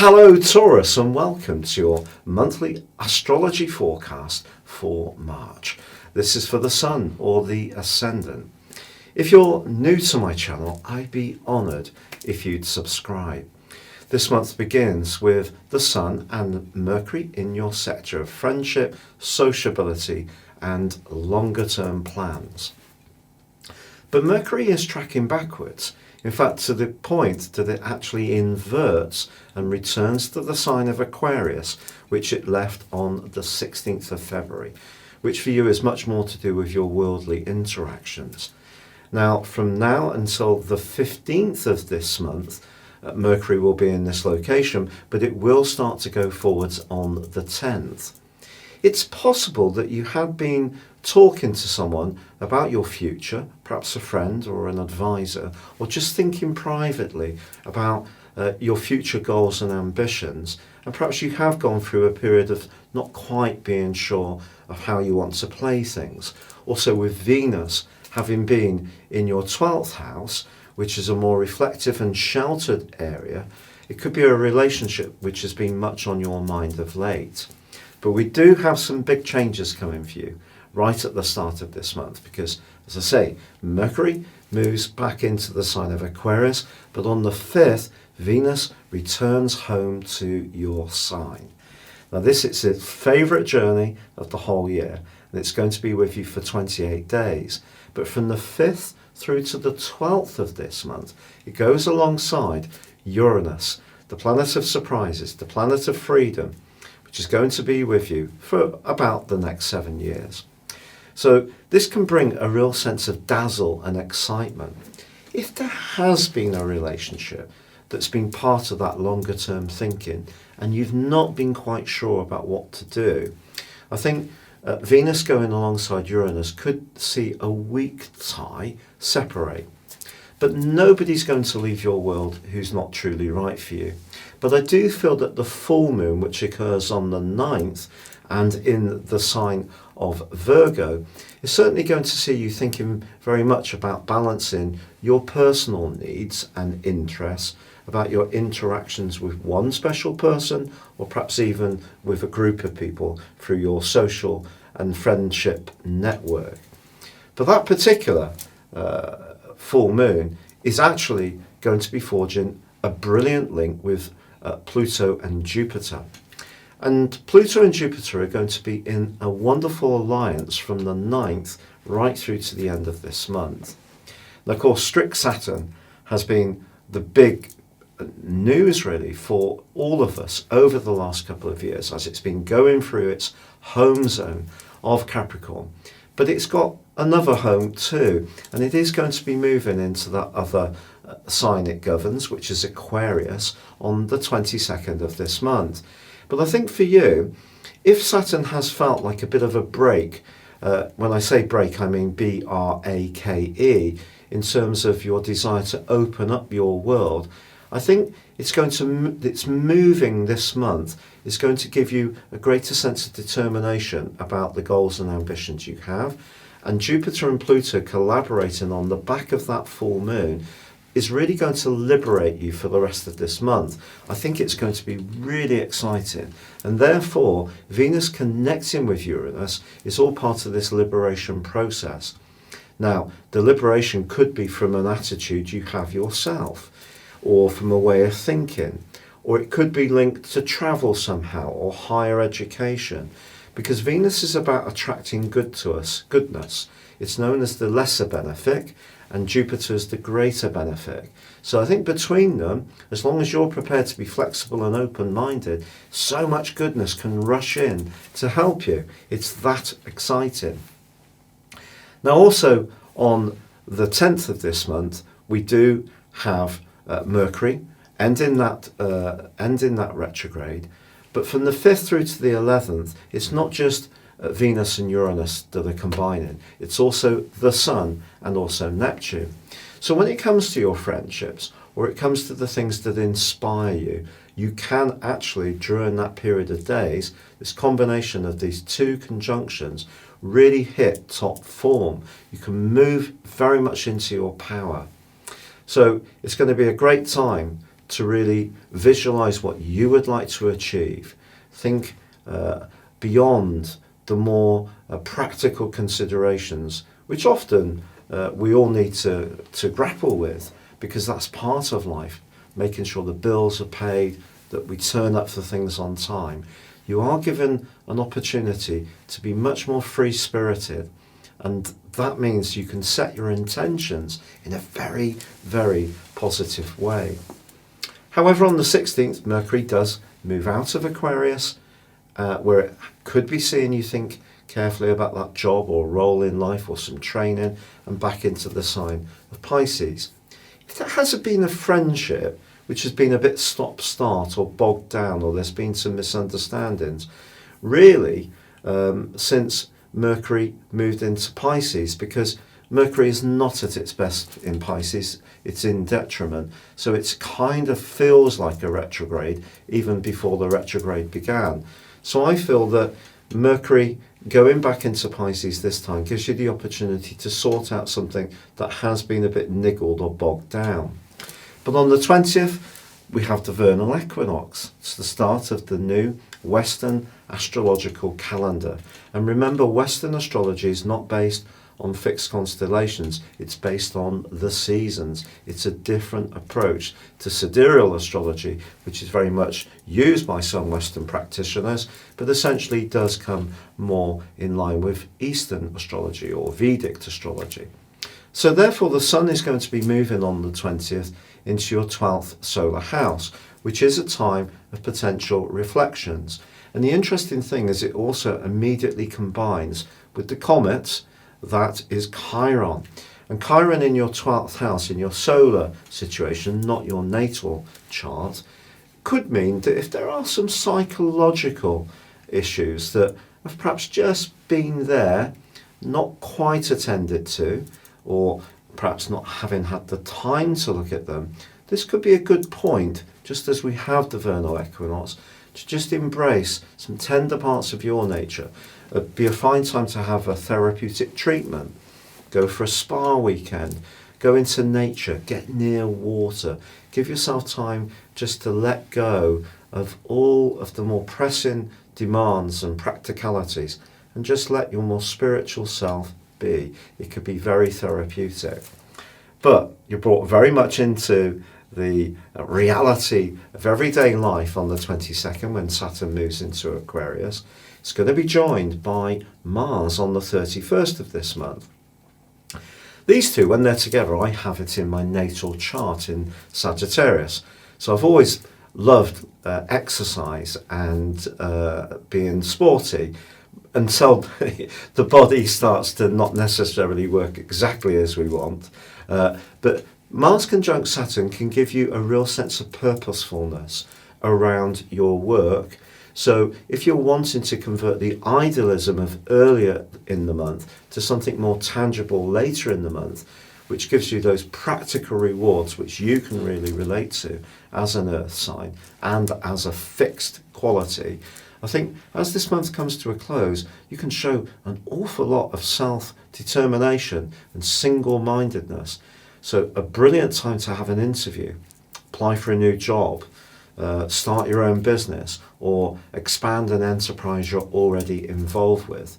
Hello Taurus, and welcome to your monthly astrology forecast for March. This is for the Sun or the Ascendant. If you're new to my channel, I'd be honoured if you'd subscribe. This month begins with the Sun and Mercury in your sector of friendship, sociability and longer term plans. But Mercury is tracking backwards. In fact, to the point that it actually inverts and returns to the sign of Aquarius, which it left on the 16th of February, which for you is much more to do with your worldly interactions. Now, from now until the 15th of this month, Mercury will be in this location, but it will start to go forwards on the 10th. It's possible that you have been talking to someone about your future, perhaps a friend or an advisor, or just thinking privately about your future goals and ambitions, and perhaps you have gone through a period of not quite being sure of how you want to play things. Also with Venus having been in your 12th house, which is a more reflective and sheltered area, it could be a relationship which has been much on your mind of late. But we do have some big changes coming for you right at the start of this month because, as I say, Mercury moves back into the sign of Aquarius, but on the 5th, Venus returns home to your sign. Now this is its favourite journey of the whole year, and it's going to be with you for 28 days. But from the 5th through to the 12th of this month, it goes alongside URANUS, the planet of surprises, the planet of freedom, which is going to be with you for about the next 7 years. So this can bring a real sense of dazzle and excitement. If there has been a relationship that's been part of that longer term thinking and you've not been quite sure about what to do, I think Venus going alongside Uranus could see a weak tie separate. But nobody's going to leave your world who's not truly right for you. But I do feel that the full moon, which occurs on the 9th and in the sign of Virgo, is certainly going to see you thinking very much about balancing your personal needs and interests, about your interactions with one special person, or perhaps even with a group of people through your social and friendship network. But that particular full moon is actually going to be forging a brilliant link with Pluto and Jupiter. And Pluto and Jupiter are going to be in a wonderful alliance from the 9th right through to the end of this month. Now, of course, strict Saturn has been the big news really for all of us over the last couple of years as it's been going through its home zone of Capricorn. But it's got another home too, and it is going to be moving into that other sign it governs, which is Aquarius, on the 22nd of this month. But I think for you, if Saturn has felt like a bit of a break, when I say break I mean B-R-A-K-E, in terms of your desire to open up your world, I think it's moving this month is going to give you a greater sense of determination about the goals and ambitions you have. And Jupiter and Pluto collaborating on the back of that full moon is really going to liberate you for the rest of this month. I think it's going to be really exciting. And therefore, Venus connecting with Uranus is all part of this liberation process. Now, the liberation could be from an attitude you have yourself, or from a way of thinking, or it could be linked to travel somehow, or higher education. Because Venus is about attracting good to us, goodness. It's known as the lesser benefic, and Jupiter is the greater benefic. So I think between them, as long as you're prepared to be flexible and open-minded, so much goodness can rush in to help you. It's that exciting. Now also on the 10th of this month, we do have Mercury ending that retrograde. But from the 5th through to the 11th, it's not just Venus and Uranus that are combining. It's also the Sun and also Neptune. So when it comes to your friendships, or it comes to the things that inspire you, you can actually, during that period of days, this combination of these two conjunctions really hit top form. You can move very much into your power. So it's going to be a great time to really visualize what you would like to achieve. Think beyond the more practical considerations, which often we all need to grapple with, because that's part of life, making sure the bills are paid, that we turn up for things on time. You are given an opportunity to be much more free-spirited, and that means you can set your intentions in a very, very positive way. However, on the 16th, Mercury does move out of Aquarius, where it could be seeing you think carefully about that job or role in life or some training, and back into the sign of Pisces. If there hasn't been a friendship which has been a bit stop-start or bogged down, or there's been some misunderstandings, really, since Mercury moved into Pisces, because Mercury is not at its best in Pisces, it's in detriment, so it kind of feels like a retrograde even before the retrograde began. So I feel that Mercury going back into Pisces this time gives you the opportunity to sort out something that has been a bit niggled or bogged down. But on the 20th, we have the vernal equinox. It's the start of the new Western astrological calendar. And remember, Western astrology is not based on fixed constellations, it's based on the seasons. It's a different approach to sidereal astrology, which is very much used by some Western practitioners, but essentially does come more in line with Eastern astrology or Vedic astrology. So therefore the Sun is going to be moving on the 20th into your 12th solar house, which is a time of potential reflections. And the interesting thing is it also immediately combines with the comet, that is Chiron. And Chiron in your 12th house, in your solar situation, not your natal chart, could mean that if there are some psychological issues that have perhaps just been there, not quite attended to, or perhaps not having had the time to look at them, this could be a good point, just as we have the vernal equinox, to just embrace some tender parts of your nature. It'd be a fine time to have a therapeutic treatment. Go for a spa weekend, go into nature, get near water, give yourself time just to let go of all of the more pressing demands and practicalities, and just let your more spiritual self be. It could be very therapeutic. But you're brought very much into the reality of everyday life on the 22nd when Saturn moves into Aquarius. It's going to be joined by Mars on the 31st of this month. These two, when they're together, I have it in my natal chart in Sagittarius. So I've always loved exercise and being sporty, until the body starts to not necessarily work exactly as we want. But Mars conjunct Saturn can give you a real sense of purposefulness around your work. So if you're wanting to convert the idealism of earlier in the month to something more tangible later in the month, which gives you those practical rewards which you can really relate to as an earth sign and as a fixed quality, I think as this month comes to a close, you can show an awful lot of self-determination and single-mindedness. So a brilliant time to have an interview, apply for a new job, start your own business, or expand an enterprise you're already involved with.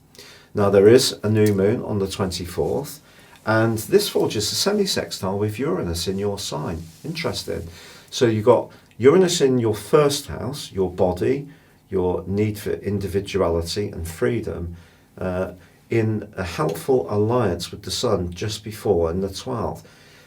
Now there is a new moon on the 24th, and this forges a semi-sextile with Uranus in your sign. Interesting. So you've got Uranus in your first house, your body, your need for individuality and freedom, in a helpful alliance with the Sun just before in the 12th.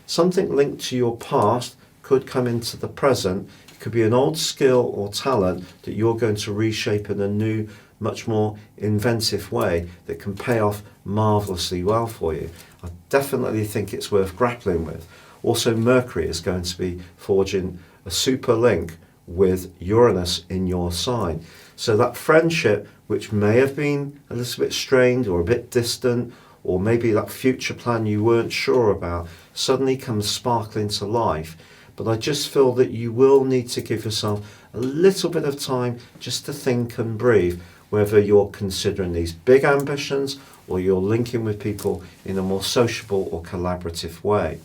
Something linked to your past could come into the present. It could be an old skill or talent that you're going to reshape in a new, much more inventive way that can pay off marvellously well for you. I definitely think it's worth grappling with. Also, Mercury is going to be forging a super link with Uranus in your sign. So that friendship, which may have been a little bit strained or a bit distant, or maybe that future plan you weren't sure about, suddenly comes sparkling to life. But I just feel that you will need to give yourself a little bit of time just to think and breathe, whether you're considering these big ambitions or you're linking with people in a more sociable or collaborative way.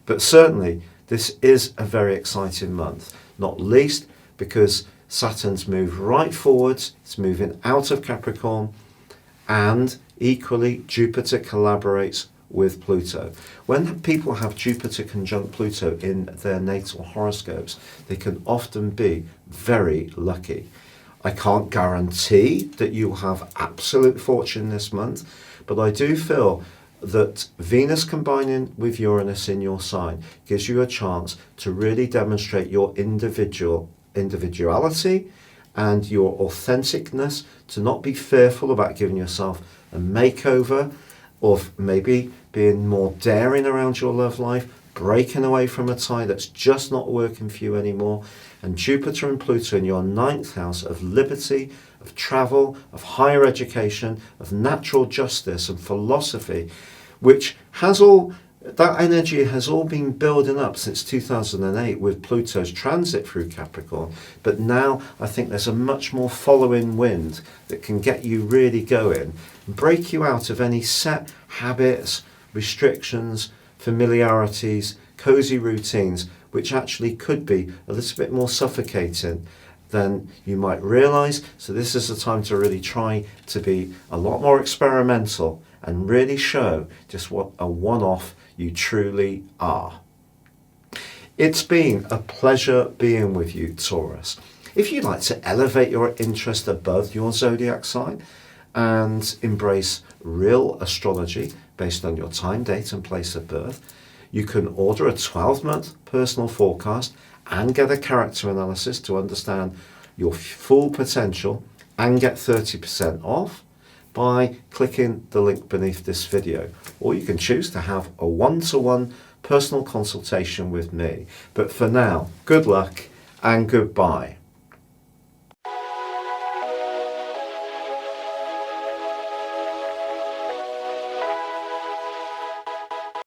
But certainly, this is a very exciting month, not least because Saturn's moved right forwards, it's moving out of Capricorn, and equally Jupiter collaborates with Pluto. When people have Jupiter conjunct Pluto in their natal horoscopes, they can often be very lucky. I can't guarantee that you'll have absolute fortune this month, but I do feel that Venus combining with Uranus in your sign gives you a chance to really demonstrate your individuality and your authenticness, to not be fearful about giving yourself a makeover, of maybe being more daring around your love life, breaking away from a tie that's just not working for you anymore. And Jupiter and Pluto in your 9th house of liberty, of travel, of higher education, of natural justice and philosophy, which has all, that energy has all been building up since 2008 with Pluto's transit through Capricorn. But now I think there's a much more following wind that can get you really going, break you out of any set habits, restrictions, familiarities, cozy routines, which actually could be a little bit more suffocating than you might realize. So this is the time to really try to be a lot more experimental and really show just what a one-off you truly are. It's been a pleasure being with you, Taurus. If you'd like to elevate your interest above your zodiac sign and embrace real astrology based on your time, date and place of birth, you can order a 12-month personal forecast and get a character analysis to understand your full potential and get 30% off by clicking the link beneath this video. Or you can choose to have a one-to-one personal consultation with me. But for now, good luck and goodbye.